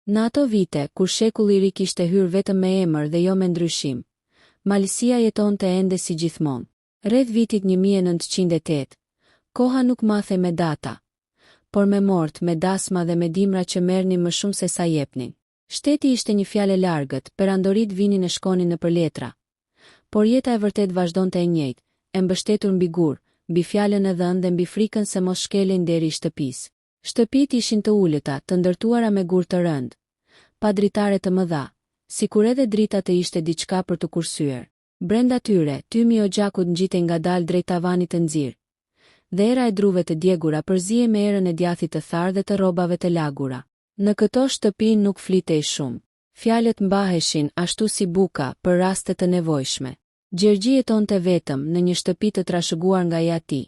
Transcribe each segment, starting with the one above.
Në ato vite, kur shekulli i ri kishte hyrë vetëm me emër dhe jo me ndryshim, Malësia jetonte ende si gjithmonë. Rreth vitit 1908, koha nuk mathe me data, por me mort, me dasma dhe me dimra që merrnin më shumë se sa jepnin. Shteti ishte një fjalë e largët, perandorit vinin e shkonin nëpër letra. Por jeta e vërtet vazhdonte e njëjtë, e mbështetur mbi gur, mbi fjalën e dhënë dhe mbi frikën se mos shkelin deri i shtëpisë. Shtëpitë ishin të ulëta, të ndërtuara me gur të rënd, pa dritare të mëdha, sikur edhe drita të ishte diçka për të kursyer. Brenda tyre, tymi o gjakut ngjitej ngadalë drejt tavanit të nxirr, dhe era e druve të djegura përzihej me erën e djathit të tharë dhe të rrobave të lagura. Në këto shtëpi nuk flitej shumë. Fjalët mbaheshin ashtu si buka për raste të nevojshme. Gjergji jetonte vetëm në një shtëpi të trashëguar nga i ati,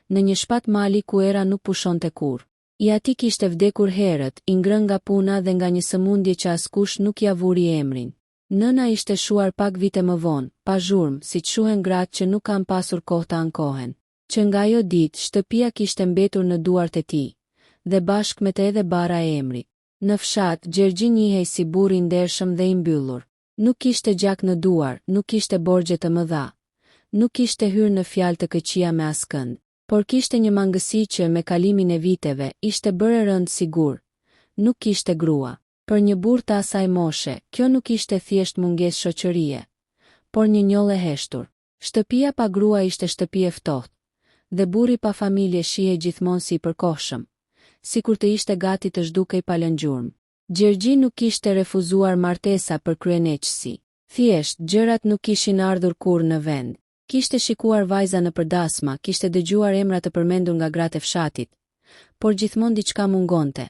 në një shpat mali ku era nuk pushonte kurrë. I ati kishte vdekur herët, i ngrënë nga puna dhe nga një sëmundje që askush nuk ja vuri emrin. Nëna ishte shuar pak vite më vonë, pa zhurmë, si që shuhen gratë që nuk kanë pasur kohë të ankohen. Që nga ajo ditë, shtëpia kishte mbetur në duart e tij, dhe bashkë me të edhe bara e emrit. Në fshat, Gjergji njihej si burr i ndershëm dhe i mbyllur. Nuk kishte gjak në duar, nuk kishte borxhe të mëdha, nuk kishte hyrë në fjalë të këqija me askënd, por kishte një mangësi që me kalimin e viteve ishte bërë rënd sigur. Nuk kishte grua. Për një burr të asaj moshe, kjo nuk ishte thjesht mungesë shoqërie, por një njollë e heshtur. Shtëpia pa grua ishte shtëpi e ftohtë, dhe burri pa familje shihej gjithmonë si i përkohshëm, sikur të ishte gati të zhdukej pa lënë gjurmë. Gjergji nuk kishte refuzuar martesa për kryeneqësi. Thjesht, gjërat nuk kishin ardhur kurrë në vend. Kishte shikuar vajza nëpër dasma, kishte dëgjuar emra të përmendur nga gratë e fshatit, por gjithmonë diçka mungonte.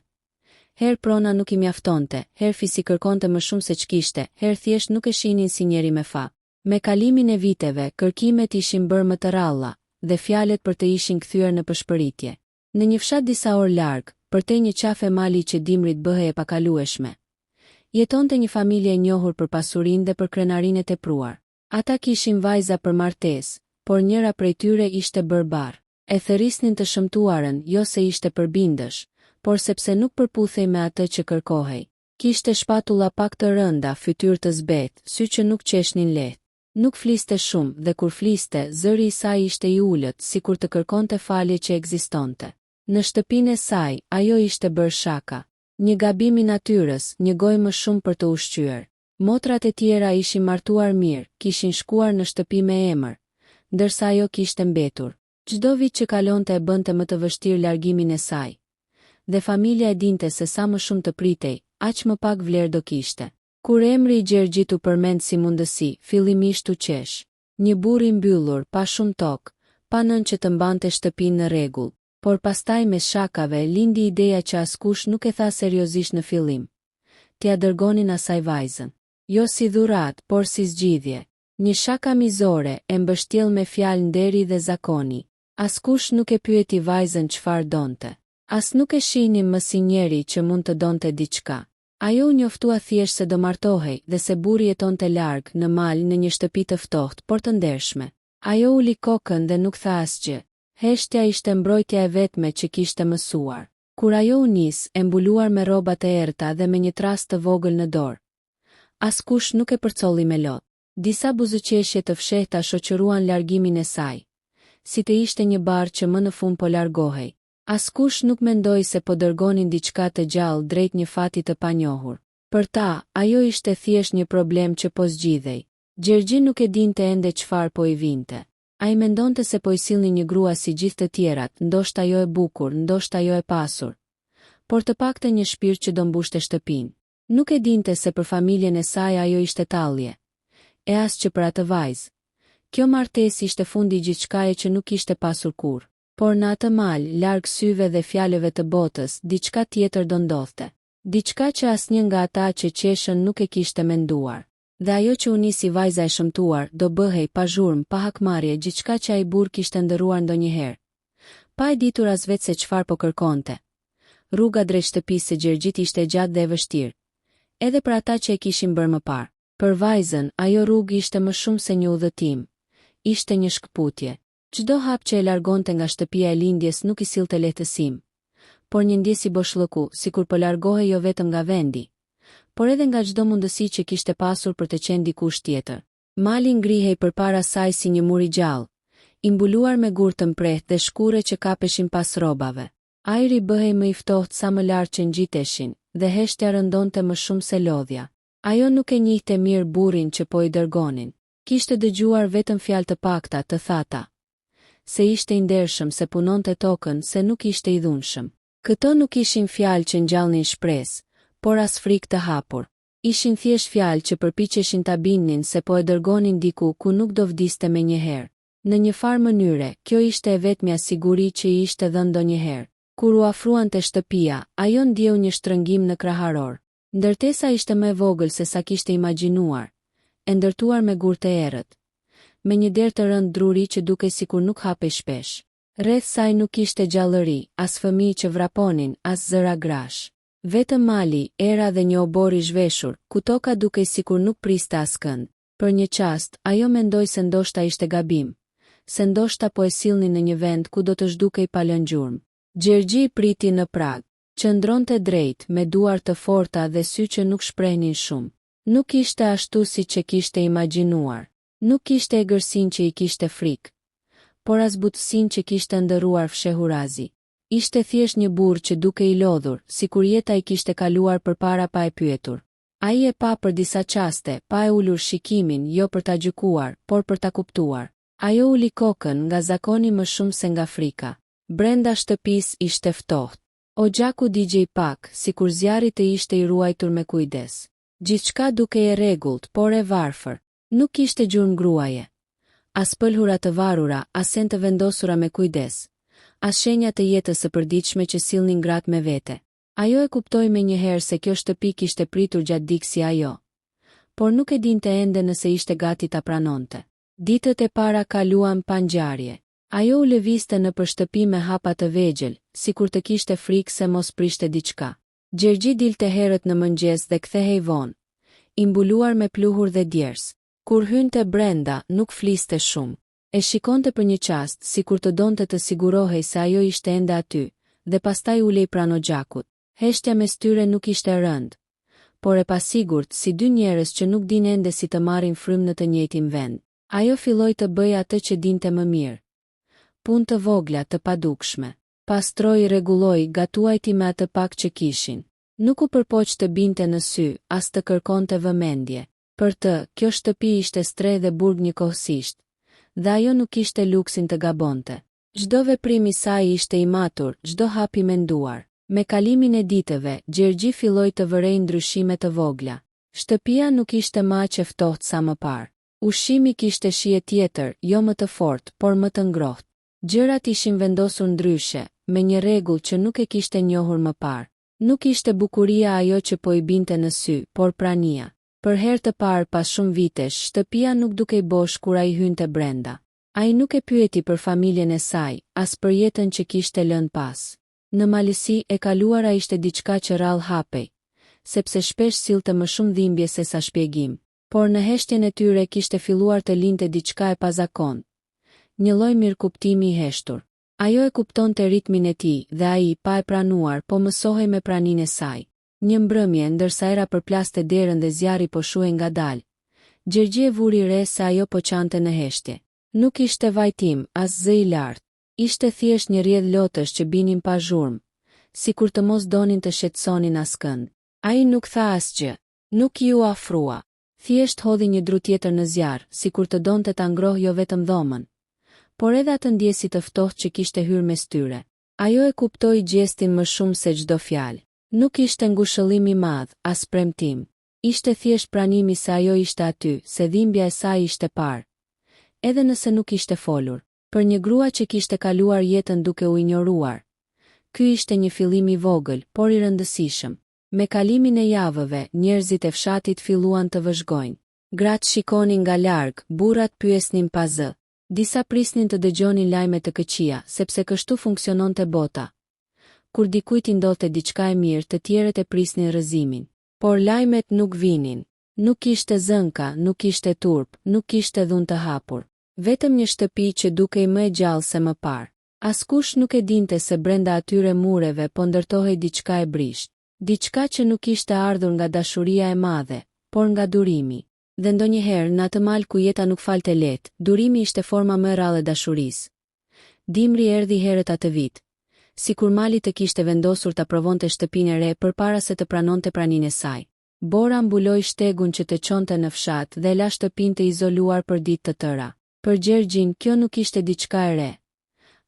Herë prona nuk i mjaftonte, herë fisi kërkonte më shumë se ç'kishte, herë thjesht nuk e shihnin si njeri me fat. Me kalimin e viteve, kërkimet ishin bërë më të rralla, dhe fjalët për të ishin kthyer në përshpëritje. Në një fshat disa orë larg, përtej një qafe mali që dimrit bëhej e pakalueshme, jetonte një familje e njohur për pasurinë dhe për krenarinë e tepruar. Ata kishin vajza për martesë, por njëra prej tyre ishte barbar. E thërrisnin të shëmtuarën, jo se ishte përbindësh, por sepse nuk përputhej me atë që kërkohej. Kishte shpatulla pak të rënda, fytyrë të zbetë, sy që nuk qeshnin lehtë. Nuk fliste shumë dhe kur fliste, zëri i saj ishte i ulët, sikur të kërkonte falje që ekzistonte. Në shtëpinë e saj, ajo ishte bërë shaka. Një gabim i natyrës, një gojë më shumë për të ushqyer. Motrat e tjera ishin martuar mirë, kishin shkuar në shtëpi me emër, ndërsa ajo kishte mbetur. Çdo vit që kalonte e bënte më të vështirë largimin e saj. Dhe familja e dinte se sa më shumë të pritej, aq më pak vlerë do kishte. Kur emri i Gjergjit u përmend si mundësi, fillimisht u qesh. Një burr i mbyllur, pa shumë tokë, pa nën që të mbante shtëpinë në rregull, por pastaj me shakave lindi ideja që askush nuk e tha seriozisht në fillim. T'ia dërgonin asaj vajzën, jo si dhuratë, por si zgjidhje. Një shaka mizore e mbështjell me fjalë nderi dhe zakoni. Askush nuk e pyeti vajzën çfarë donte. As nuk e shihnim më si njeri që mund të donte diçka. Ajo u njoftua thjesht se do martohej dhe se burri jetonte larg në mal në një shtëpi të ftohtë por të ndershme. Ajo uli kokën dhe nuk tha asgjë. Heshtja ishte mbrojtja e vetme që kishte mësuar. Kur ajo u nis, e mbuluar me rrobat e errta dhe me një trast të vogël në dorë, askush nuk e përcolli me lot. Disa buzëqeshje të fshehta shoqëruan largimin e saj, si të ishte një barë që më në fund po largohej. Askush nuk mendoi se po dërgonin diçka të gjallë drejt një fati të panjohur. Për ta, ajo ishte thjesht një problem që po zgjidhej. Gjergji nuk e dinte ende çfarë po i vinte. Ai mendonte se po i sillni një grua si gjithë të tjerat, ndoshta jo e bukur, ndoshta jo e pasur, por të paktën një shpirt që do mbushte shtëpinë. Nuk e dinte se për familjen e saj ajo ishte tallje, e as që për atë vajzë. Kjo martesë ishte fundi i gjithçkaje që nuk ishte pasur kurrë. Por në atë mal, larg syve dhe fjalëve të botës, diçka tjetër do ndodhte. Diçka që asnjë nga ata që qeshën nuk e kishte menduar. Dhe ajo që u nisi vajza e shëmtuar, do bëhej pa zhurmë, pa hakmarrje, gjithçka që ai burr kishte ndëruar ndonjëherë. Pa e ditur as vetë se çfarë po kërkonte. Rruga drejt shtëpisë së Gjergjit ishte gjatë dhe e vështirë, edhe për ata që e kishin bërë më parë. Për vajzën, ajo rrugë ishte më shumë se një udhëtim. Ishte një shkputje. Çdo hap që e largonte nga shtëpia e lindjes nuk i sillte lehtësim, por një ndjesë boshllëku, sikur po largohej jo vetëm nga vendi, por edhe nga çdo mundësi që kishte pasur për të qenë dikush tjetër. Mali ngrihej përpara saj si një mur i gjallë, i mbuluar me gur të mprehtë dhe shkure që kapeshin pas rrobave. Ajri bëhej më i ftohtë sa më lart që ngjiteshin, dhe heshtja rëndonte më shumë se lodhja. Ajo nuk e njihte mirë burrin që po i dërgonin. Kishte dëgjuar vetëm fjalë të pakta të thata, se ishte i ndershëm, se punonte tokën, se nuk ishte i dhunshëm. Këto nuk ishin fjalë që ngjallnin shpresë, por as frikë të hapur. Ishin thjesht fjalë që përpiqeshin ta bindnin se po e dërgonin diku ku nuk do vdiste menjëherë. Në një farë mënyre, kjo ishte e vetmja siguri që i ishte dhënë ndonjëherë. Kur u afruante shtëpia, ajo ndjeu një shtrëngim në kraharor. Ndërtesa ishte më e vogël se sa kishte imagjinuar, e ndërtuar me gur të errët, me një derë të rëndë druri që dukej sikur nuk hapej shpesh. Rreth saj nuk kishte gjallëri, as fëmijë që vraponin, as zëra grash. Vetëm mali, era dhe një obor i zhveshur, ku toka dukej sikur nuk priste askënd. Për një çast, ajo mendoi se ndoshta ishte gabim, se ndoshta po e sillnin në një vend ku do të zhdukej pa lënë gjurmë. Gjergji priti në prag, qëndronte drejt, me duar të forta dhe sy që nuk shprehnin shumë. Nuk ishte ashtu si që kishte imagjinuar. Nuk kishte egërsinë që i kishte frikë, por as butësinë që kishte ndëruar fshehurazi. Ishte thjesht një burr që duke i lodhur, sikur jeta i kishte kaluar përpara pa e pyetur. Ai e pa për disa çaste, pa e ulur shikimin, jo për ta gjykuar, por për ta kuptuar. Ajo uli kokën nga zakoni më shumë se nga frika. Brenda shtëpisë ishte ftohtë. Oxhaku digjej pak, sikur zjarri të ishte i ruajtur me kujdes. Gjithçka dukej e rregullt, por e varfër. Nuk kishte gjurmë gruaje, as pëlhura të varura, as sen të vendosura me kujdes, as shenja të jetës së përditshme që sillnin gratë me vete. Ajo e kuptoi menjëherë se kjo shtëpi kishte pritur gjatë dikë si ajo, por nuk e dinte ende nëse ishte gati ta pranonte. Ditët e para kaluan pa ngjarje. Ajo u lëvizte nëpër shtëpi me hapa të vegjël, sikur të kishte frikë se mos prishte diçka. Gjergji dilte herët në mëngjes dhe kthehej vonë, i mbuluar me pluhur dhe djers. Kur hynte brenda, nuk fliste shumë. E shikonte për një çast, sikur të donte të sigurohej se ajo ishte ende aty, dhe pastaj ulej pranë Oxhakut. Heshtja mes tyre nuk ishte rënd, por e pasigurt si dy njerëz që nuk dinë ende si të marrin frymë në të njëjtin vend. Ajo filloi të bëjë atë që dinte më mirë. Punë të vogla të padukshme. Pastroi, rregulloi, gatuajti me atë pak që kishin. Nuk u përpoq të binte në sy, as të kërkonte vëmendje. Për të, kjo shtëpi ishte stre dhe burg njëkohësisht, dhe ajo nuk ishte luksin të gabonte. Çdo veprim i saj ishte i matur, çdo hap i menduar. Me kalimin e ditëve, Gjergji filloi të vërej ndryshime të vogla. Shtëpia nuk ishte më aq e ftohtë sa më parë. Ushqimi kishte shije tjetër, jo më të fortë, por më të ngrohtë. Gjërat ishin vendosur ndryshe, me një rregull që nuk e kishte njohur më parë. Nuk ishte bukuria ajo që po i binte në sy, por prania. Për herë të parë pas shumë vitesh, shtëpia nuk dukej bosh kur ai hynte brenda. Ai nuk e pyeti për familjen e saj, as për jetën që kishte lënë pas. Në malësi e kaluara ishte diçka që rrallë hapej, sepse shpesh sillte më shumë dhimbje se sa shpjegim. Por në heshtjen e tyre kishte filluar të linte diçka e pazakontë, një lloj mirëkuptimi i heshtur. Ajo e kuptonte ritmin e tij dhe ai, pa e pranuar, po mësohej me praninë e saj. Një mbrëmje, ndërsa era përplaste derën dhe zjarri po shuhej ngadalë, Gjergji e vuri re se ajo po qante në heshtje. Nuk ishte vajtim, as zë i lartë. Ishte thjesht një rrjedh lotësh që binin pa zhurmë, sikur të mos donin të shqetësonin askënd. Ai nuk tha asgjë, nuk ju afrua. Thjesht hodhi një dru tjetër në zjarr, sikur të donte ta ngrohë jo vetëm dhomën, por edhe atë ndjesit të ftohtë që kishte hyrë mes tyre. Ajo e kuptoi gjestin më shumë se çdo fjalë. Nuk ishte ngushëllim i madh, as premtim. Ishte thjesht pranimi se ajo ishte aty, se dhimbja e saj ishte parë, edhe nëse nuk ishte folur. Për një grua që kishte kaluar jetën duke u injoruar, ky ishte një fillim i vogël, por i rëndësishëm. Me kalimin e javëve, njerëzit e fshatit filluan të vëzhgojnë. Gratë shikonin nga larg, burrat pyesnin pa zë. Disa prisnin të dëgjonin lajme të këqija, sepse kështu funksiononte bota. Kur dikujt i ndodhte diçka e mirë, të tjerët e prisnin rrëzimin. Por lajmet nuk vinin. Nuk ishte zënka, nuk ishte turp, nuk ishte dhunë të hapur. Vetëm një shtëpi që dukej më e gjallë se më parë. Askush nuk e dinte se brenda atyre mureve po ndërtohej diçka e brisht. Diçka që nuk ishte ardhur nga dashuria e madhe, por nga durimi. Dhe ndonjëherë në atë mal ku jeta nuk falte lehtë, durimi ishte forma më e rrallë e dashurisë. Dimri erdhi herët atë vit, sikur mali të kishte vendosur ta provonte shtëpinë e re përpara se të pranonte praninë e saj. Bora mbuloi shtegun që të çonte në fshat dhe la shtëpinë të izoluar për ditë të tëra. Për Gjergjin kjo nuk ishte diçka e re.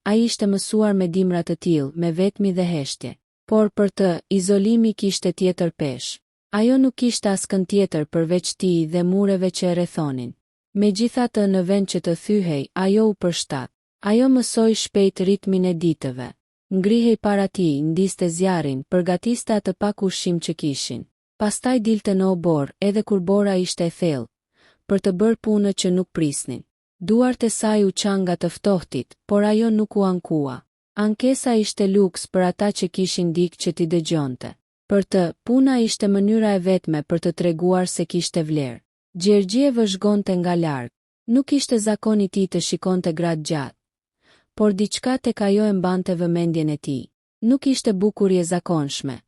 Ai ishte mësuar me dimra të tillë, me vetmi dhe heshtje. Por për të, izolimi kishte tjetër peshë. Ajo nuk kishte askën tjetër përveç tij dhe mureve që e rrethonin. Megjithatë në vend që të thyhej, ajo u përshtat. Ajo mësoi shpejt ritmin e ditëve. Ngrihej para tij, ndiste zjarrin, përgatiste atë pak ushqim që kishin. Pastaj dilte në obor, edhe kur bora ishte e thellë, për të bërë punët që nuk prisnin. Duart e saj u çan nga të ftohtit, por ajo nuk u ankua. Ankesa ishte luks për ata që kishin dikë që t'i dëgjonte. Për të, puna ishte mënyra e vetme për të treguar se kishte vlerë. Gjergji e vëzhgonte nga larg. Nuk ishte zakoni i tij të shikonte gratë gjatë, por diçka tek ajo e mbante vëmendjen e tij. Nuk ishte bukurie zakonshme.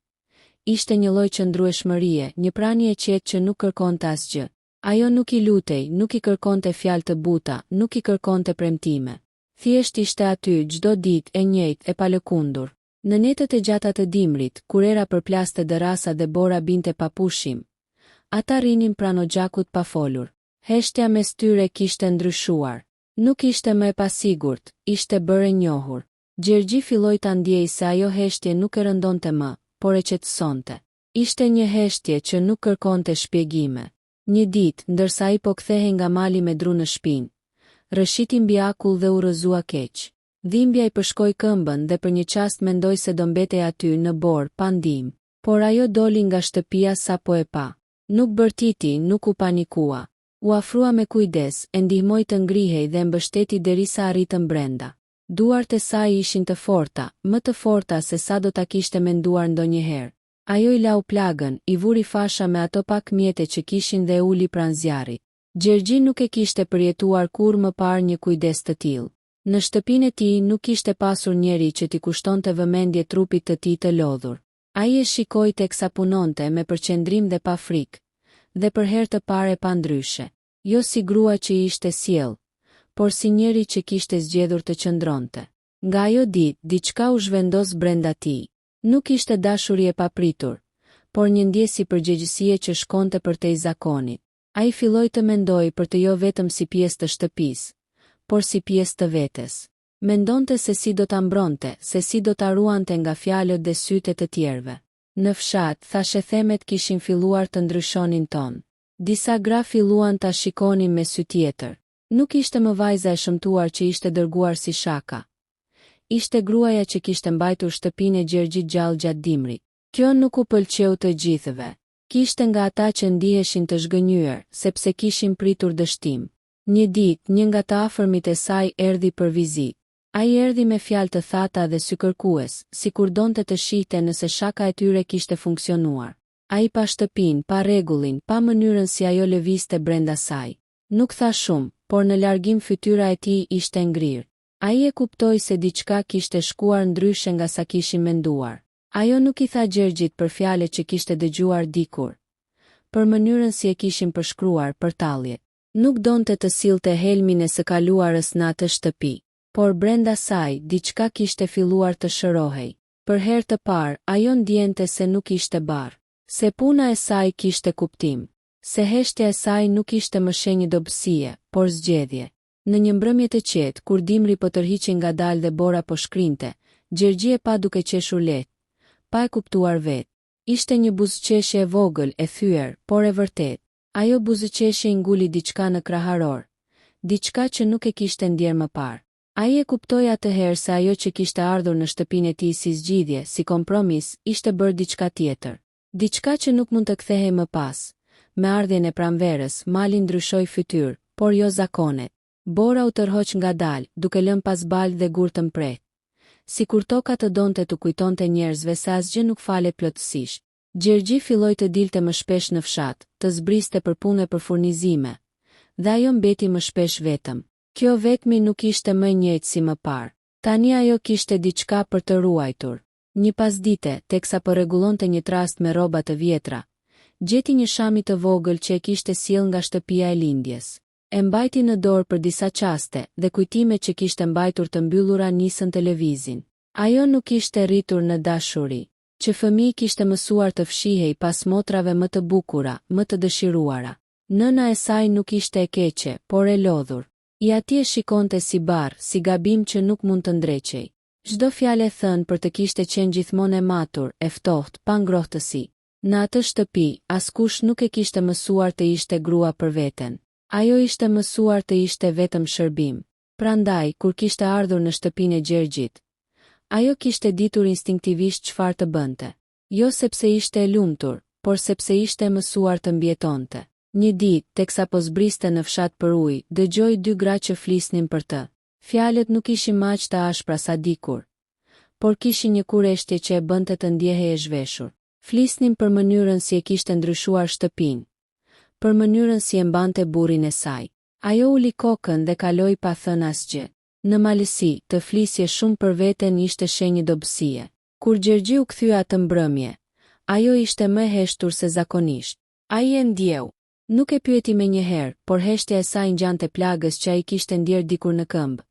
Ishte një lloj qëndrueshmërie, një pranie e qetë që nuk kërkonte asgjë. Ajo nuk i lutej, nuk i kërkonte fjalë të buta, nuk i kërkonte premtime. Thjesht ishte aty çdo ditë e njëjtë e palëkundur. Në netët e gjata të dimrit, kur era përplaste dërasa dhe bora binte pa pushim, ata rinin pranë xhakut pa folur. Heshtja mes tyre kishte ndryshuar. Nuk ishte më e pasigurt, ishte bërë e njohur. Gjergji filloi ta ndjej se ajo heshtje nuk e rëndonte më, por e qetësonte. Ishte një heshtje që nuk kërkonte shpjegime. Një ditë, ndërsa ai po kthehej nga mali me dru në shtëpinë, rëshiti mbi akull dhe u rrëzua keq. Dhimbja i përshkoi këmbën dhe për një çast mendoi se do mbetej aty në borë pa ndihmë, por ajo doli nga shtëpia sapo e pa. Nuk bërtiti, nuk u panikua. U afrua me kujdes, e ndihmoi të ngrihej dhe mbështeti derisa arritën brenda. Duart e saj ishin të forta, më të forta se sa do ta kishte menduar ndonjëherë. Ajo i lau plagën, i vuri fasha me ato pak mjete që kishin dhe uli pranë zjarrit. Gjergji nuk e kishte përjetuar kur më parë një kujdes të tillë. Në shtëpinë e tij nuk kishte pasur njeri që t'i kushtonte vëmendje trupit të tij të lodhur. Ai e shikoi teksa punonte me përqendrim dhe pa frikë, dhe për herë të parë pa ndryshe. Jo si grua që i ishte sjell, por si njeri që kishte zgjedhur të qëndronte. Nga ajo ditë, diçka u zhvendos brenda tij. Nuk ishte dashuri e papritur, por një ndjesë përgjegjësie që shkonte përtej zakonit. Ai filloi të mendoj për të jo vetëm si pjesë të shtëpisë, por si pjesë të vetes. Mendonte se si do ta mbronte, se si do ta ruante nga fjalët dhe sytë të tjerëve. Në fshat, thashë themet kishin filluar të ndryshonin ton. Disa gra filluan ta shikonin me sy tjetër. Nuk ishte më vajza e shëmtuar që ishte dërguar si shaka. Ishte gruaja që kishte mbajtur shtëpinë e Gjergjit gjallë gjatë dimrit. Kjo nuk u pëlqeu të gjithëve. Kishte nga ata që ndiheshin të zhgënjyer, sepse kishin pritur dështim. Një ditë, një nga të afërmit e saj erdhi për vizitë. Ai erdhi me fjalë të thata dhe sykërkues, sikur donte të shihte nëse shaka e tyre kishte funksionuar. Ai pa shtëpinë, pa rregullin, pa mënyrën si ajo lëvizte brenda saj. Nuk tha shumë, por në largim fytyra e tij ishte ngrirë. Ai e kuptoi se diçka kishte shkuar ndryshe nga sa kishin menduar. Ajo nuk i tha Gjergjit për fjalët që kishte dëgjuar dikur, për mënyrën si e kishin përshkruar për talljet. Nuk donte të sillte helmin e së kaluarës në atë shtëpi, por brenda saj diçka kishte filluar të shërohej. Për herë të parë, ajo ndjente se nuk ishte barë, se puna e saj kishte kuptim, se heshtja e saj nuk ishte më shenjë dobësie, por zgjedhje. Në një mbrëmje të qetë, kur dimri po tërhiqej ngadalë dhe bora po shkrinte, Gjergji e pa duke qeshur lehtë, pa e kuptuar vetë. Ishte një buzëqeshje e vogël, e thyer, por e vërtet. Ajo buzëqeshje i nguli diçka në kraharor, diçka që nuk e kishte ndjer më parë. Ai e kuptoi atëherë se ajo që kishte ardhur në shtëpinë e tij si zgjidhje, si kompromis, ishte bërë diçka tjetër. Diçka që nuk mund të kthehej më pas. Me ardhjen e pranverës, mali ndryshoi fytyrë, por jo zakonet. Bora u tërhoq ngadalë, duke lënë pas balë dhe gur të mprehtë. Sikur toka të donte të kujtonte njerëzve se asgjë nuk falet plotësisht. Gjergji filloi të dilte më shpesh në fshat, të zbriste për punë për furnizime, dhe ajo mbeti më shpesh vetëm. Kjo vetmi nuk ishte më e njëjtë si më parë. Tani ajo kishte diçka për të ruajtur. Një pasdite, teksa po rregullonte një trast me rroba të vjetra, gjeti një shami të vogël që e kishte sjell nga shtëpia e lindjes. E mbajti në dorë për disa qaste dhe kujtimet që kishte mbajtur të mbyllura nisën televizin. Ajo nuk ishte rritur në dashuri, që fëmijë kishte mësuar të fshihej pas motrave më të bukura, më të dëshiruara. Nëna e saj nuk ishte e keqe, por e lodhur. I atje shikonte si barr, si gabim që nuk mund të ndreqej. Çdo fjalë e thënë për të kishte qenë gjithmonë e matur, e ftohtë, pa ngrohtësi. Në atë shtëpi, askush nuk e kishte mësuar të ishte grua për veten. Ajo ishte mësuar të ishte vetëm shërbim. Prandaj, kur kishte ardhur në shtëpinë e Gjergjit, ajo kishte ditur instinktivisht çfarë të bënte. Jo sepse ishte e lumtur, por sepse ishte mësuar të mbjetonte. Një ditë, teksa po zbriste në fshat për ujë, dëgjoi dy gra që flisnin për të. Fjalët nuk ishin aq të ashpra sa dikur, por kishin një kureshtje që e bënte të ndjehej e zhveshur. Flisnin për mënyrën si e kishte ndryshuar shtëpinë, për mënyrën si e mbante burrin e saj. Ajo uli kokën dhe kaloi pa thënë asgjë. Në malësi, të flisje shumë për veten ishte shenjë dobësie. Kur Gjergji u kthye atë mbrëmje, ajo ishte më e heshtur se zakonisht. Ai e ndjeu. Nuk e pyeti menjëherë, por heshtja e saj ngjante plagës që ai kishte ndier dikur në këmbë.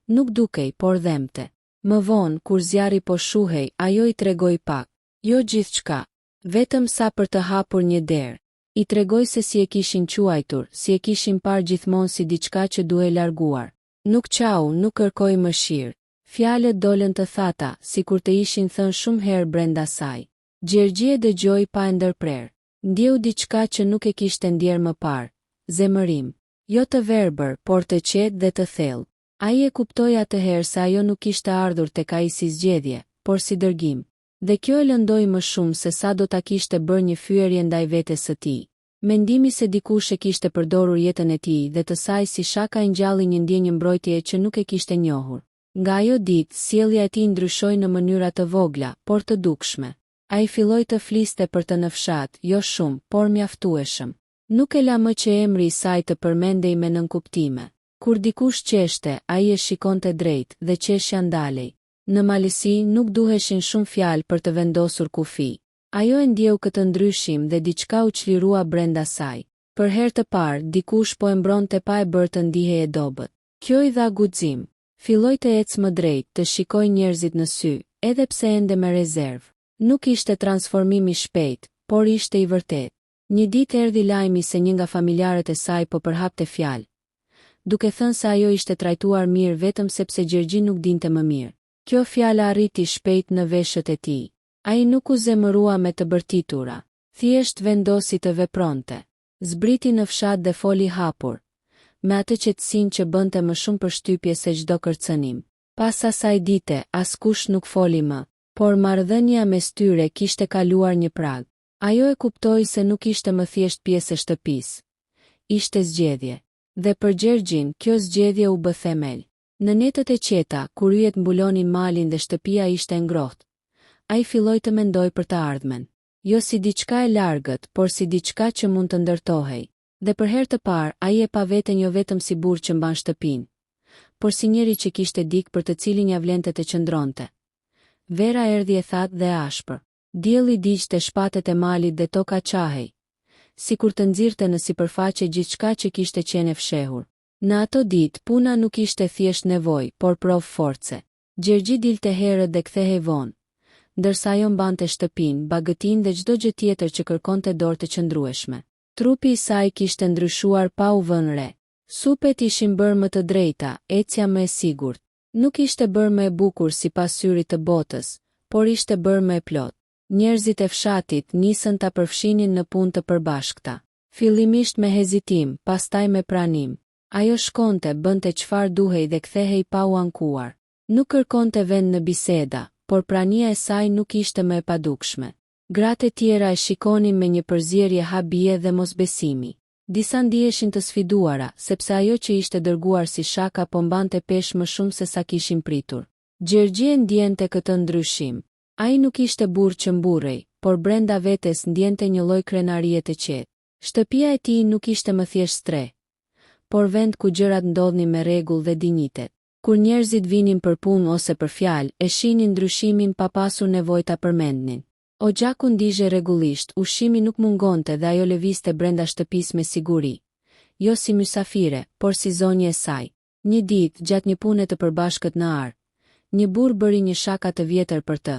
Nuk dukej, por dhemte. Më vonë, kur zjarri po shuhej, ajo i tregoi pak. Jo gjithçka, vetëm sa për të hapur një derë. I tregoi se si e kishin quajtur, si e kishin parë gjithmonë si diçka që duhej larguar. Nuk qau, nuk kërkoi mëshirë. Fjalët dolën të thata, sikur të ishin thënë shumë herë brenda saj. Gjergji e dëgjoi pa e ndërprer. Ndjeu diçka që nuk e kishte ndjer më parë. Zemërim. Jo të verbër, por të qetë dhe të thellë. Ai e kuptoi atëherë se ajo nuk kishte ardhur tek ai si zgjedhje, por si dërgim. Dhe kjo e lëndoi më shumë se sa do ta kishte bërë një fyerje ndaj vetes së tij. Mendimi se dikush e kishte përdorur jetën e tij dhe të saj si shaka i ngjalli një ndjenjë mbrojtjeje që nuk e kishte njohur. Nga ajo ditë, sjellja e tij ndryshoi në mënyra të vogla, por të dukshme. Ai filloi të fliste për të në fshat, jo shumë, por mjaftueshëm. Nuk e la më që emri i saj të përmendej me nënkuptime. Kur dikush qeshte, ai e shikonte drejt dhe qeshja ndalej. Në malësi nuk duheshin shumë fjalë për të vendosur kufi. Ajo e ndjeu këtë ndryshim dhe diçka u çlirua brenda saj. Për herë të parë, dikush po e mbronte pa e bërë të ndihej e dobët. Kjo i dha guxim. Filloi të ecë më drejt, të shikoj njerëzit në sy, edhe pse ende me rezervë. Nuk ishte transformimi shpejt, por ishte i vërtet. Një ditë erdhi lajmi se një nga familjarët e saj po përhapte fjalë, duke thënë se ajo ishte trajtuar mirë vetëm sepse Gjergji nuk dinte më mirë. Kjo fjala arriti shpejt në veshët e tij. Ai nuk u zemërua me të bërtitura, thjesht vendosi të vepronte. Zbriti në fshat dhe foli hapur, me atë qetësinë që bënte më shumë përshtypje se çdo kërcënim. Pas asaj dite, askush nuk foli më, por marrëdhënia mes tyre kishte kaluar një prag. Ajo e kuptoi se nuk ishte më thjesht pjesë e shtëpisë. Ishte zgjedhje. Dhe për Gjergjin, kjo zgjedhje u bë themel. Në netët e qeta, kur yjet mbulonin malin dhe shtëpia ishte ngrohtë, ai filloi të mendoj për të ardhmen. Jo si diçka e largët, por si diçka që mund të ndërtohej. Dhe për herë të parë, ai e pa veten jo vetëm si burr që mban shtëpinë, por si njeri që kishte dik për të cilin ja vlente të qëndronte. Vera erdhi e thatë dhe ashpër. Dielli digjte shpatet e malit dhe toka qahej, sikur të nxirrte në sipërfaqe gjithçka që kishte qenë e fshehur. Në ato ditë, puna nuk ishte thjesht nevojë, por provë force. Gjergji dilte herët dhe kthehej vonë, ndërsa ajo mbante shtëpinë, bagëtinë dhe çdo gjë tjetër që kërkonte dorë të qëndrueshme. Trupi i saj kishte ndryshuar pa u vënë re. Supet ishin bërë më të drejta, ecja më e sigurt. Nuk ishte bërë më e bukur sipas syrit të botës, por ishte bërë më e plot. Njerëzit e fshatit nisën ta përfshinin në punë të përbashkëta. Fillimisht me hezitim, pastaj me pranim. Ajo shkonte, bënte çfarë duhej dhe kthehej pa u ankuar. Nuk kërkonte vend në biseda, por prania e saj nuk ishte më e padukshme. Gratë e tjera e shikonin me një përzierje habie dhe mosbesimi. Disa ndiheshin të sfiduara, sepse ajo që ishte dërguar si shaka po mbante peshë më shumë se sa kishin pritur. Gjergji e ndjente këtë ndryshim. Ai nuk ishte burr që mburrej, por brenda vetes ndjente një lloj krenarie të qetë. Shtëpia e tij nuk ishte më thjesht stre, por vend ku gjërat ndodhnin me rregull dhe dinjitet. Kur njerëzit vinin për punë ose për fjalë, e shihnin ndryshimin pa pasur nevojë ta përmendnin. Oxhaku ndiqej rregullisht, ushqimi nuk mungonte dhe ajo lëvizte brenda shtëpisë me siguri. Jo si mysafire, por si zonjë e saj. Një ditë, gjatë një pune të përbashkët në ar, një burr bëri një shaka të vjetër për të.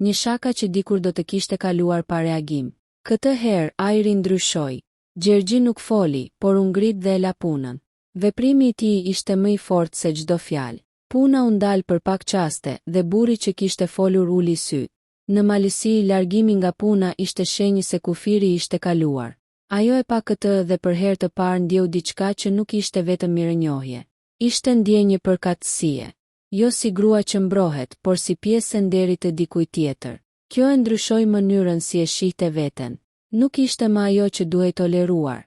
Një shaka që dikur do të kishte kaluar pa reagim. Këtë herë ajri ndryshoi. Gjergji nuk foli, por u ngrit dhe e la punën. Veprimi i tij ishte më i fortë se çdo fjalë. Puna u ndal për pak çaste dhe burri që kishte folur uli syt. Në malësi, largimi nga puna ishte shenjë se kufiri ishte kaluar. Ajo e pa këtë dhe për herë të parë ndjeu diçka që nuk ishte vetëm mirënjohje. Ishte ndjenjë përkatësie. Jo si grua që mbrohet, por si pjesë e nderit të dikujt tjetër. Kjo e ndryshoi mënyrën si e shihte veten. Nuk ishte më ajo që duhej toleruar.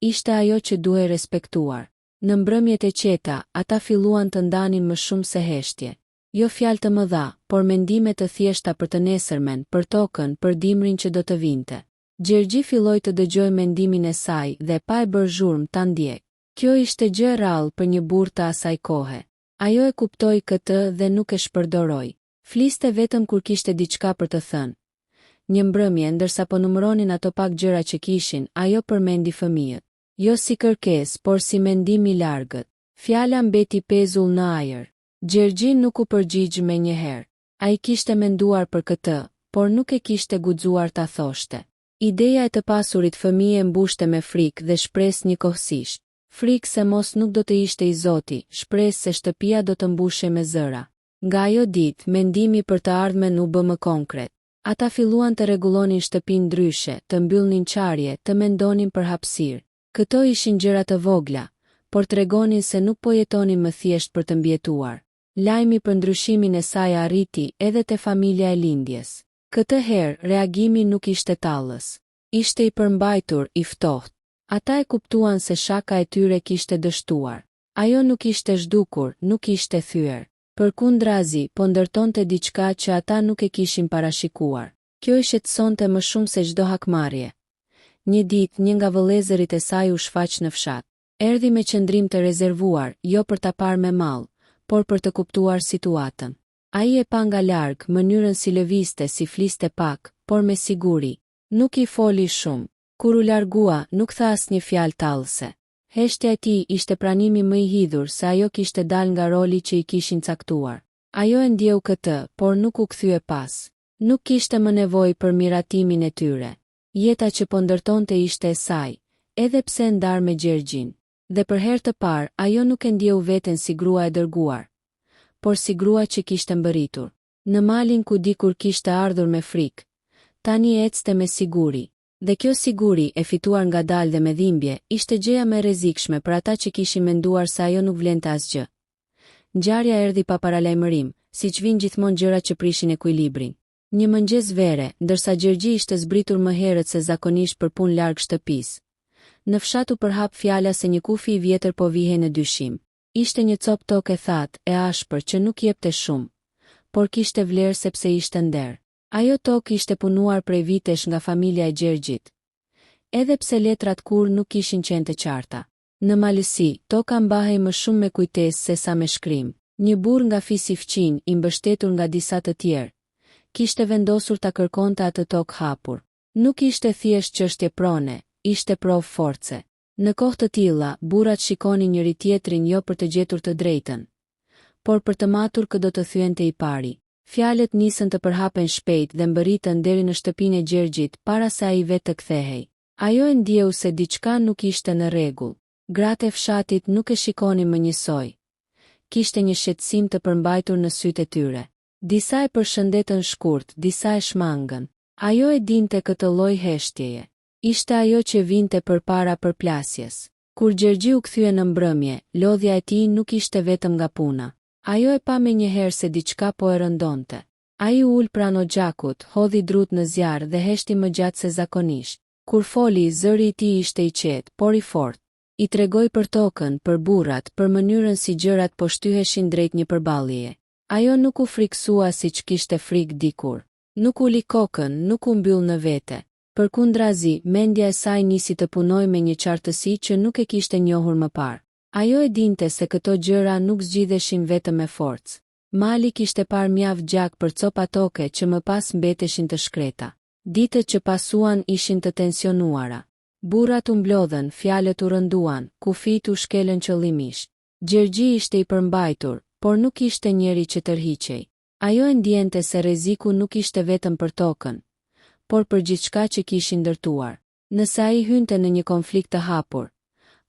Ishte ajo që duhej respektuar. Në mbrëmjet e qeta, ata filluan të ndanin më shumë se heshtje. Jo fjalë të mëdha, por mendime të thjeshta për të nesërmen, për tokën, për dimrin që do të vinte. Gjergji filloi të dëgjoj mendimin e saj dhe pa e bërë zhurmë ta ndjek. Kjo ishte gjë e rrallë për një burr të asaj kohe. Ajo e kuptoi këtë dhe nuk e shpërdoroi. Fliste vetëm kur kishte diçka për të thënë. Një mbrëmje, ndërsa po numëronin ato pak gjëra që kishin, ajo përmendi fëmijët. Jo si kërkesë, por si mendim i largët. Fjala mbeti pezull në ajër. Gjergji nuk u përgjigj me njëherë. Ai kishte menduar për këtë, por nuk e kishte guxuar ta thoshte. Ideja e të pasurit fëmijë e mbushte me frikë dhe shpresë njëkohësisht. Frikë se mos nuk do të ishte i Zoti, shpresë se shtëpia do të mbushej me zëra. Nga ajo ditë, mendimi për të ardhmen u bë më konkret. Ata filluan të rregullonin shtëpinë ndryshe, të mbyllnin qarje, të mendonin për hapësirë. Këto ishin gjëra të vogla, por tregonin se nuk po jetonin më thjesht për të mbijetuar. Lajmi për ndryshimin e saj arriti edhe te familja e lindjes. Këtë herë, reagimi nuk ishte tallës. Ishte i përmbajtur, i ftohtë. Ata e kuptuan se shaka e tyre kishte dështuar. Ajo nuk ishte zhdukur, nuk ishte thyer. Përkundrazi, po ndërtonte diçka që ata nuk e kishin parashikuar. Kjo i shqetësonte më shumë se çdo hakmarrje. Një ditë, një nga vëllezërit e saj u shfaq në fshat. Erdhi me qëndrim të rezervuar, jo për ta parë me mall, por për të kuptuar situatën. Ai e pa nga larg mënyrën si lëvizte, si fliste pak, por me siguri. Nuk i foli shumë. Kur u largua, nuk tha asnjë fjalë tallëse. Heshtja e tij ishte pranimi më i hidhur se ajo kishte dalë nga roli që i kishin caktuar. Ajo e ndjeu këtë, por nuk u kthye pas. Nuk kishte më nevojë për miratimin e tyre. Jeta që po ndërtonte ishte e saj, edhe pse ndar me Gjergjin. Dhe për herë të parë, ajo nuk e ndjeu veten si grua e dërguar, por si grua që kishte mbërritur. Në malin ku dikur kishte ardhur me frikë, tani ecte me siguri. Dhe kjo siguri, e fituar ngadalë dhe me dhimbje, ishte gjëja më e rrezikshme për ata që kishin menduar se ajo nuk vlente asgjë. Ngjarja erdhi pa paralajmërim, siç vijnë gjithmonë gjëra që prishin ekuilibrin. Një mëngjes vere, ndërsa Gjergji ishte zbritur më herët se zakonisht për punë larg shtëpisë. Në fshat u përhap fjala se një kufi i vjetër po vihej në dyshim. Ishte një copë tokë e thatë, e ashpër që nuk jepte shumë, por kishte vlerë sepse ishte nder. Ajo tokë ishte punuar prej vitesh nga familja e Gjergjit. Edhe pse letrat kur nuk ishin qenë të qarta. Në malësi, toka mbahej më shumë me kujtesë se sa me shkrim. Një burr nga fisi fqin, i mbështetur nga disa të tjerë, kishte vendosur ta kërkonte atë tokë hapur. Nuk ishte thjesht çështje prone, ishte provë force. Në kohë të tilla, burrat shikonin njëri tjetrin jo për të gjetur të drejtën, por për të matur kë do të thyente i pari. Fjalët nisën të përhapen shpejt dhe mbërritën deri në shtëpinë e Gjergjit para se ai vetë të kthehej. Ajo e ndjeu se diçka nuk ishte në rregull. Gratë e fshatit nuk e shikonin më njësoj. Kishte një shqetësim të përmbajtur në sytë e tyre. Disa e përshëndetën shkurt, disa e shmangën. Ajo e dinte këtë lloj heshtjeje. Ishte ajo që vinte përpara përplasjes. Kur Gjergji u kthye në mbrëmje, lodhja e tij nuk ishte vetëm nga puna. Ajo e pa me njëherë se diçka po e rëndonte. Ai u ul pranë oxhakut, hodhi drut në zjarr dhe heshti më gjatë se zakonisht. Kur foli, zëri i tij ishte i qetë, por i fortë. I tregoi për tokën, për burrat, për mënyrën si gjërat po shtyheshin drejt një përballjeje. Ajo nuk u friksua siç kishte frikë dikur. Nuk u li kokën, nuk u mbyll në vete. Përkundrazi, mendja e saj nisi të punojë me një qartësi që nuk e kishte njohur më parë. Ajo e dinte se këto gjëra nuk zgjidheshin vetëm me forcë. Mali kishte parë mjaft gjak për copa toke që më pas mbeteshin të shkreta. Ditët që pasuan ishin të tensionuara. Burrat u mblodhen, fjalët u rënduan, kufit u shkelën qëllimisht. Gjergji ishte i përmbajtur, por nuk ishte njeri që tërhiqej. Ajo e ndjente se rreziku nuk ishte vetëm për tokën, por për gjithçka që kishin ndërtuar. Nëse ai hynte në një konflikt të hapur,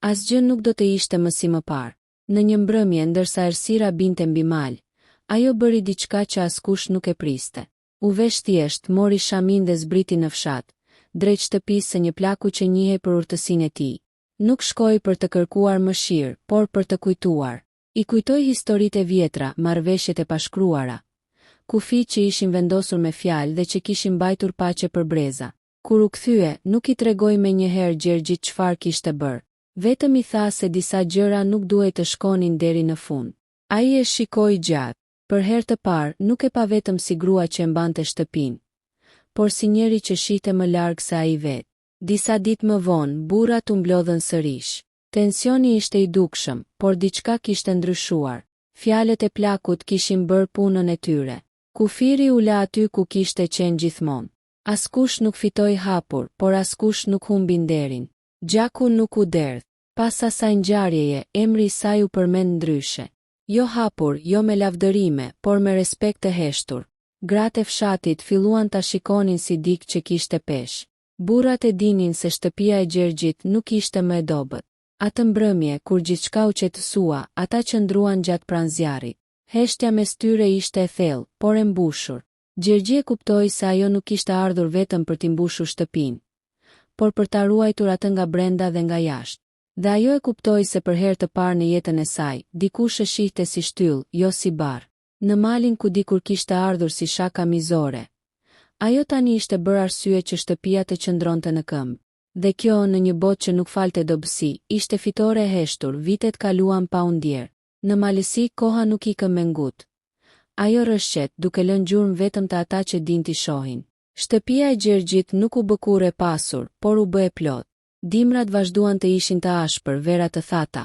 asgjë nuk do të ishte më si më parë. Në një mbrëmje ndërsa errësira binte mbi mal, ajo bëri diçka që askush nuk e priste. U vesh thjesht, mori shamin dhe zbriti në fshat, drejt shtëpisë së një plaku që njihej për urtësinë e tij. Nuk shkoi për të kërkuar mëshirë, por për të kujtuar. I kujtoi historitë e vjetra, marrëveshjet e pashkruara, kufi që ishin vendosur me fjalë dhe që kishin mbajtur paqe për breza. Kur u kthye, nuk i tregoi menjëherë Gjergjit çfarë kishte bërë. Vetëm i tha se disa gjëra nuk duhej të shkonin deri në fund. Ai e shikoi gjatë. Për herë të parë, nuk e pa vetëm si grua që e mbante shtëpinë, por si njeri që shihte më larg se ai vetë. Disa ditë më vonë, burrat u mblodhen sërish. Tensioni ishte i dukshëm, por diçka kishte ndryshuar. Fjalët e plakut kishin bërë punën e tyre. Kufiri u la aty ku kishte qenë gjithmonë. Askush nuk fitoi hapur, por askush nuk humbi nderin. Gjaku nuk u derdh. Pas asaj ngjarjeje, emri i saj u përmend ndryshe. Jo hapur, jo me lavdërime, por me respekt të heshtur. Gratë e fshatit filluan ta shikonin si dikë që kishte peshë. Burrat e dinin se shtëpia e Gjergjit nuk ishte më e dobët. Atë mbrëmje, kur gjithçka u qetësua, ata qëndruan gjatë pranë zjarrit. Heshtja mes tyre ishte e thellë, por e mbushur. Gjergji e kuptoi se ajo nuk kishte ardhur vetëm për t'i mbushur shtëpinë, por për ta ruajtur atë nga brenda dhe nga jashtë. Dhe ajo e kuptoi se për herë të parë në jetën e saj, dikush e shihte si shtyllë, jo si barë. Në malin ku dikur kishte ardhur si shaka mizore, ajo tani ishte bërë arsye që shtëpia të qëndronte në këmbë. Dhe kjo, në një botë që nuk falte dobësi, ishte fitore e heshtur, vitet kaluan pa u ndjerë. Në malësi koha nuk ikën me ngut. Ajo rrëshqet, duke lënë gjurmë vetëm të ata që din t'i shohin. Shtëpia e Gjergjit nuk u bë kurrë e pasur, por u bë e plot. Dimrat vazhduan të ishin të ashpër, vera të thata.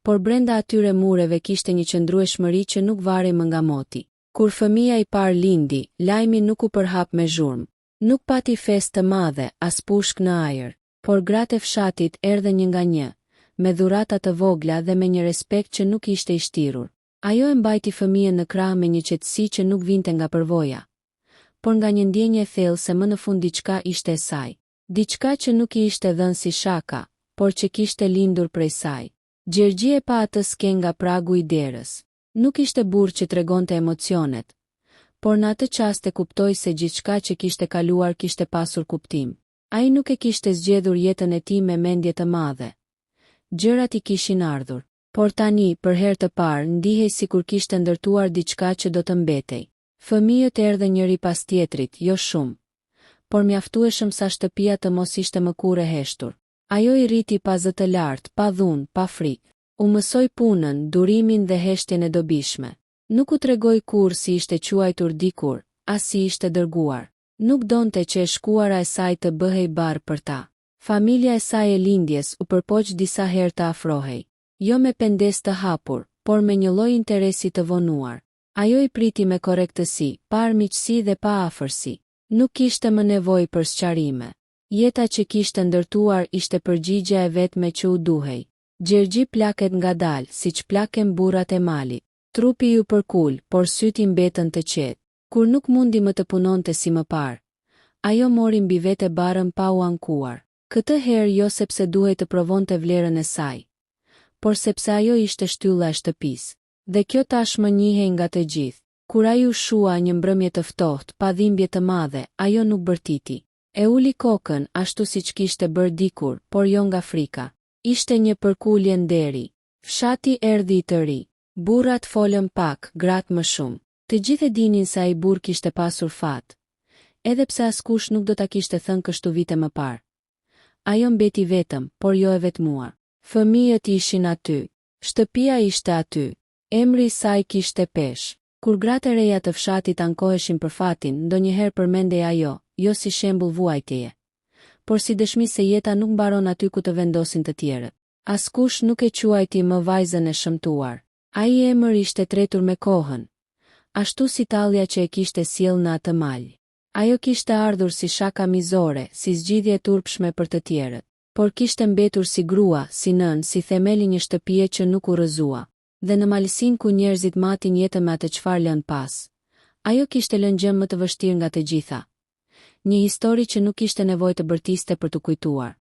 Por brenda atyre mureve kishte një qëndrueshmëri që nuk varej më nga moti. Kur fëmia i parë lindi, lajmi nuk u përhap me zhurmë. Nuk pati festë të madhe, as pushk në ajër, por gratë e fshatit erdhen një nga një, me dhurata të vogla dhe me një respekt që nuk ishte i shtirur. Ajo e mbajti fëmijën në krah me një qetësi që nuk vinte nga përvoja, por nga një ndjenjë e thellë se më në fund diçka ishte e saj. Diçka që nuk i ishte dhënë si shaka, por që kishte lindur prej saj. Gjergji e pa atë sken nga pragu i derës. Nuk ishte burr që tregonte emocionet, por në atë çast e kuptoi se gjithçka që kishte kaluar kishte pasur kuptim. Ai nuk e kishte zgjedhur jetën e tij me mendje të madhe. Gjërat i kishin ardhur, por tani, për herë të parë, ndihej sikur kishte ndërtuar diçka që do të mbetej. Fëmijët erdhën njëri pas tjetrit, jo shumë, por mjaftueshëm sa shtëpia të mos ishte më kurrë e heshtur. Ajo i rriti pa zë të lartë, pa dhunë, pa frikë. U mësoi punën, durimin dhe heshtjen e dobishme. Nuk u tregoi kurrë si ishte quajtur dikur, as si ishte dërguar. Nuk donte që e shkuara e saj të bëhej barë për ta. Familja e saj e lindjes u përpoq disa herë të afrohej. Jo me pendes të hapur, por me një lloj interesi të vonuar. Ajo i priti me korrektësi, pa armiqësi dhe pa afërsi. Nuk kishte më nevojë për sqarime. Jeta që kishte ndërtuar ishte përgjigjja e vetme që u duhej. Gjergji plaket ngadalë, siç plaken burrat e malit. Trupi ju përkul, por syti mbetën të qetë. Kur nuk mundi më të punonte si më parë, ajo mori mbi vete barën pa u ankuar. Këtë herë jo sepse duhej të provonte vlerën e saj, por sepse ajo ishte shtylla e shtëpisë. Dhe kjo tashmë njihej nga të gjithë. Kur ai u shua një mbrëmje të ftohtë, pa dhimbje të madhe, ajo nuk bërtiti. E uli kokën ashtu siç kishte bërë dikur, por jo nga frika. Ishte një përkulje nderi. Fshati erdhi i të ri. Burrat folën pak, gratë më shumë. Të gjithë e dinin se ai burr kishte pasur fat, edhe pse askush nuk do ta kishte thënë kështu vite më parë. Ajo mbeti vetëm, por jo e vetmuar. Fëmijët ishin aty. Shtëpia ishte aty. Emri i saj kishte peshë. Kur gratë e reja të fshatit ankoheshin për fatin, ndonjëherë përmendej ajo, jo si shembull vuajtjeje, por si dëshmi se jeta nuk mbaron aty ku të vendosin të tjerët. Askush nuk e quajti më vajzën e shëmtuar. Ai emër ishte tretur me kohën, ashtu si tallja që e kishte sjellë në atë mal. Ajo kishte ardhur si shaka mizore, si zgjidhje e turpshme për të tjerët, por kishte mbetur si grua, si nën, si themeli një shtëpie që nuk u rrëzua. Dhe në malësinë ku njerëzit matin jetën me atë çfarë lën pas, ajo kishte lënë gjë më të vështirë nga të gjitha. Një histori që nuk kishte nevojë të bërtiste për të kujtuar.